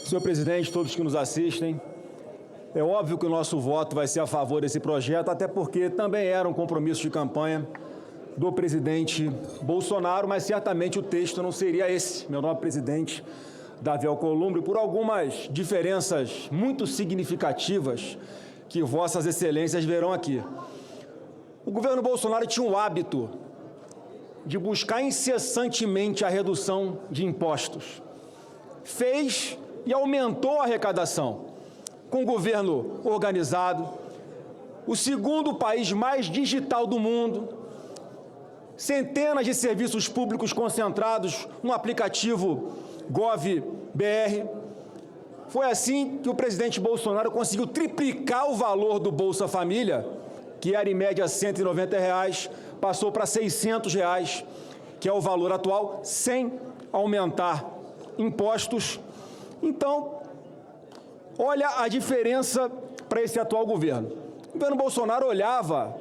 Senhor presidente, todos que nos assistem, é óbvio que o nosso voto vai ser a favor desse projeto, até porque também era um compromisso de campanha do presidente Bolsonaro, mas certamente o texto não seria esse, meu nobre presidente Davi Alcolumbre, por algumas diferenças muito significativas que vossas excelências verão aqui. O governo Bolsonaro tinha o hábito de buscar incessantemente a redução de impostos. Fez e aumentou a arrecadação. Com o governo organizado, o segundo país mais digital do mundo, centenas de serviços públicos concentrados no aplicativo Gov.br. Foi assim que o presidente Bolsonaro conseguiu triplicar o valor do Bolsa Família, que era em média R$ 190, passou para R$ 600, que é o valor atual, sem aumentar impostos. Então, olha a diferença para esse atual governo. O governo Bolsonaro olhava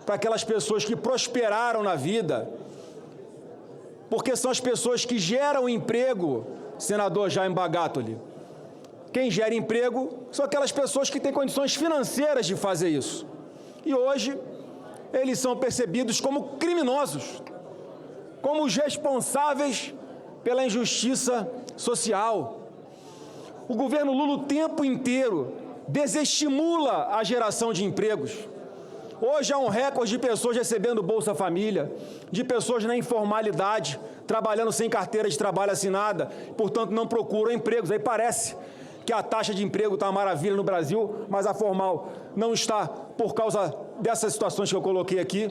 para aquelas pessoas que prosperaram na vida, porque são as pessoas que geram emprego, senador Jaime Bagatoli. Quem gera emprego são aquelas pessoas que têm condições financeiras de fazer isso. E hoje, eles são percebidos como criminosos, como os responsáveis pela injustiça social. O governo Lula o tempo inteiro desestimula a geração de empregos. Hoje há um recorde de pessoas recebendo Bolsa Família, de pessoas na informalidade, trabalhando sem carteira de trabalho assinada, portanto não procuram empregos. Aí parece que a taxa de emprego está uma maravilha no Brasil, mas a formal não está por causa dessas situações que eu coloquei aqui.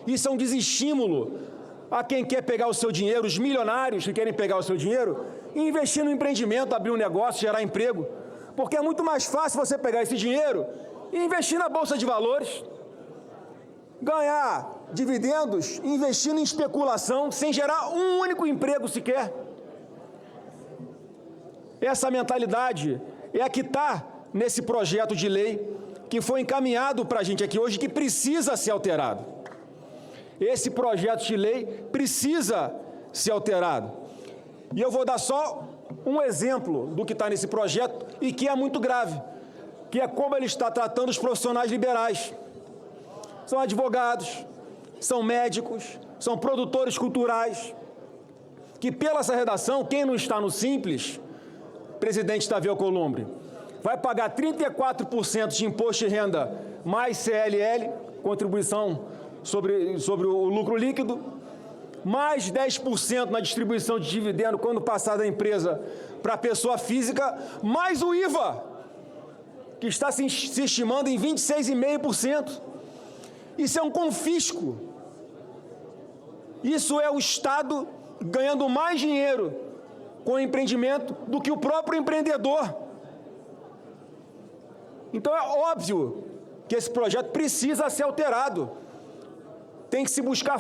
Isso é um desestímulo a quem quer pegar o seu dinheiro, os milionários que querem pegar o seu dinheiro e investir no empreendimento, abrir um negócio, gerar emprego. Porque é muito mais fácil você pegar esse dinheiro e investir na Bolsa de Valores, ganhar dividendos, investindo em especulação, sem gerar um único emprego sequer. Essa mentalidade é a que está nesse projeto de lei que foi encaminhado para a gente aqui hoje, que precisa ser alterado. Esse projeto de lei precisa ser alterado. E eu vou dar só um exemplo do que está nesse projeto e que é muito grave, que é como ele está tratando os profissionais liberais. São advogados, são médicos, são produtores culturais, que pela essa redação, quem não está no Simples, presidente Davi Alcolumbre, vai pagar 34% de imposto de renda mais CLL, contribuição sobre o lucro líquido, mais 10% na distribuição de dividendo quando passar da empresa para a pessoa física, mais o IVA, que está se estimando em 26,5%. Isso é um confisco. Isso é o Estado ganhando mais dinheiro com o empreendimento do que o próprio empreendedor. Então é óbvio que esse projeto precisa ser alterado. Tem que se buscar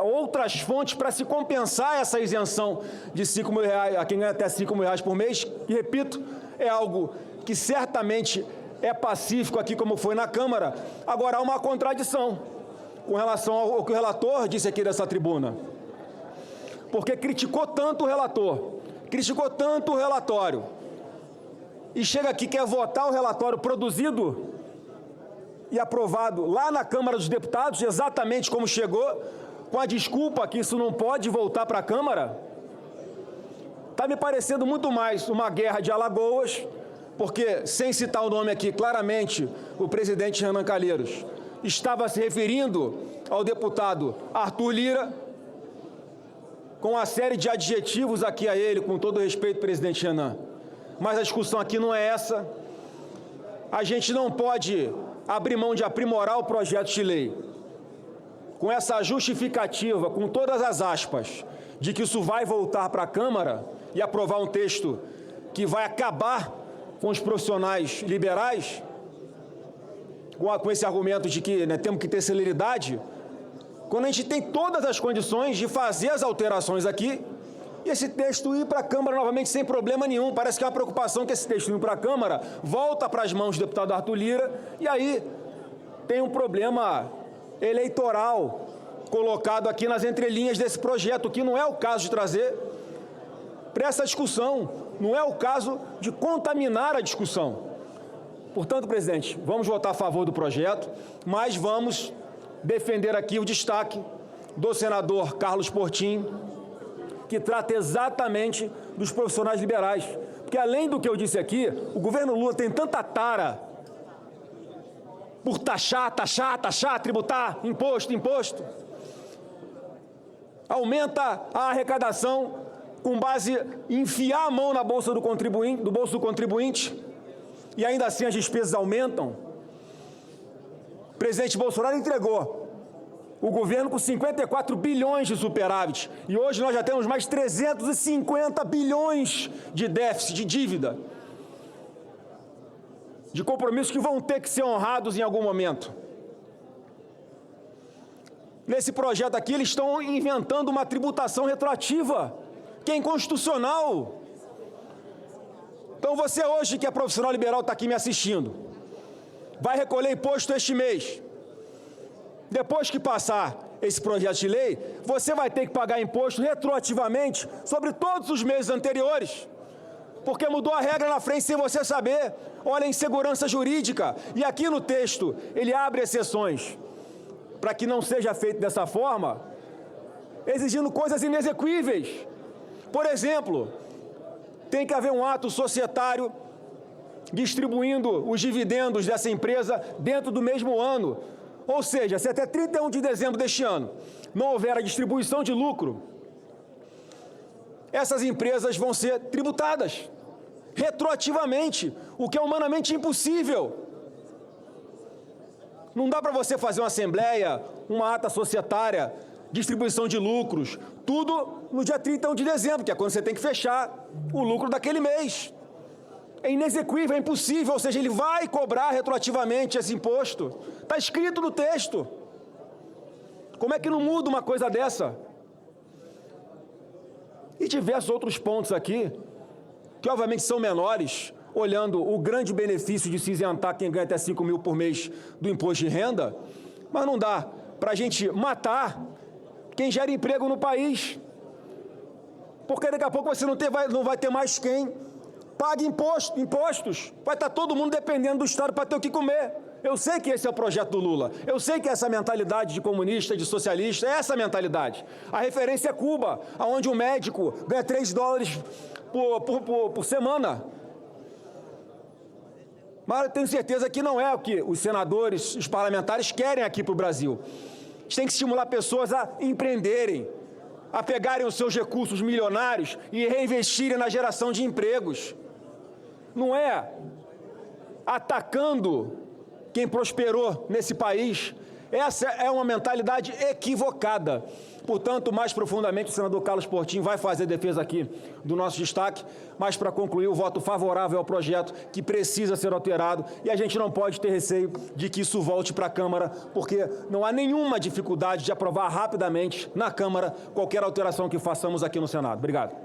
outras fontes para se compensar essa isenção de R$5.000 a quem ganha até R$5.000 por mês. E, repito, é algo que certamente é pacífico aqui, como foi na Câmara. Agora, há uma contradição com relação ao que o relator disse aqui dessa tribuna. Porque criticou tanto o relator, criticou tanto o relatório, e chega aqui, quer votar o relatório produzido e aprovado lá na Câmara dos Deputados, exatamente como chegou, com a desculpa que isso não pode voltar para a Câmara. Está me parecendo muito mais uma guerra de Alagoas, porque, sem citar o nome aqui, claramente, o presidente Renan Calheiros estava se referindo ao deputado Arthur Lira, com uma série de adjetivos aqui a ele, com todo respeito, presidente Renan. Mas a discussão aqui não é essa. A gente não pode abrir mão de aprimorar o projeto de lei com essa justificativa, com todas as aspas, de que isso vai voltar para a Câmara e aprovar um texto que vai acabar com os profissionais liberais, com esse argumento de que temos que ter celeridade, quando a gente tem todas as condições de fazer as alterações aqui e esse texto ir para a Câmara novamente sem problema nenhum. Parece que é uma preocupação que esse texto ir para a Câmara volta para as mãos do deputado Arthur Lira e aí tem um problema eleitoral colocado aqui nas entrelinhas desse projeto, que não é o caso de trazer. para essa discussão. Não é o caso de contaminar a discussão. Portanto, presidente, vamos votar a favor do projeto, mas vamos defender aqui o destaque do senador Carlos Portinho, que trata exatamente dos profissionais liberais. Porque, além do que eu disse aqui, o governo Lula tem tanta tara por taxar, tributar, imposto. Aumenta a arrecadação com base em enfiar a mão na bolsa do bolso do contribuinte, e ainda assim as despesas aumentam. O presidente Bolsonaro entregou o governo com 54 bilhões de superávit, e hoje nós já temos mais 350 bilhões de déficit, de dívida, de compromissos que vão ter que ser honrados em algum momento. Nesse projeto aqui, eles estão inventando uma tributação retroativa, que é inconstitucional. Então, você hoje, que é profissional liberal, está aqui me assistindo, vai recolher imposto este mês. Depois que passar esse projeto de lei, você vai ter que pagar imposto retroativamente sobre todos os meses anteriores, porque mudou a regra na frente sem você saber. Olha a insegurança jurídica. E aqui no texto, ele abre exceções para que não seja feito dessa forma, exigindo coisas inexequíveis. Por exemplo, tem que haver um ato societário distribuindo os dividendos dessa empresa dentro do mesmo ano. Ou seja, se até 31 de dezembro deste ano não houver a distribuição de lucro, essas empresas vão ser tributadas retroativamente, o que é humanamente impossível. Não dá para você fazer uma assembleia, uma ata societária, distribuição de lucros, tudo no dia 31 de dezembro, que é quando você tem que fechar o lucro daquele mês. É inexequível, é impossível, ou seja, ele vai cobrar retroativamente esse imposto. Está escrito no texto. Como é que não muda uma coisa dessa? E diversos outros pontos aqui, que obviamente são menores, olhando o grande benefício de se isentar quem ganha até 5 mil por mês do imposto de renda, mas não dá para a gente matar quem gera emprego no país, porque daqui a pouco você não vai ter mais quem pague impostos, vai estar todo mundo dependendo do Estado para ter o que comer. Eu sei que esse é o projeto do Lula, eu sei que essa mentalidade de comunista, de socialista, é essa mentalidade. A referência é Cuba, onde um médico ganha $3 por semana. Mas eu tenho certeza que não é o que os senadores, os parlamentares querem aqui para o Brasil. A gente tem que estimular pessoas a empreenderem, a pegarem os seus recursos milionários e reinvestirem na geração de empregos. Não é atacando quem prosperou nesse país. Essa é uma mentalidade equivocada. Portanto, mais profundamente, o senador Carlos Portinho vai fazer defesa aqui do nosso destaque, mas para concluir, o voto favorável ao projeto, que precisa ser alterado, e a gente não pode ter receio de que isso volte para a Câmara, porque não há nenhuma dificuldade de aprovar rapidamente na Câmara qualquer alteração que façamos aqui no Senado. Obrigado.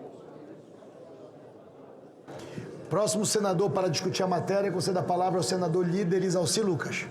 Próximo senador para discutir a matéria, concede a palavra ao senador líder Isalci Lucas.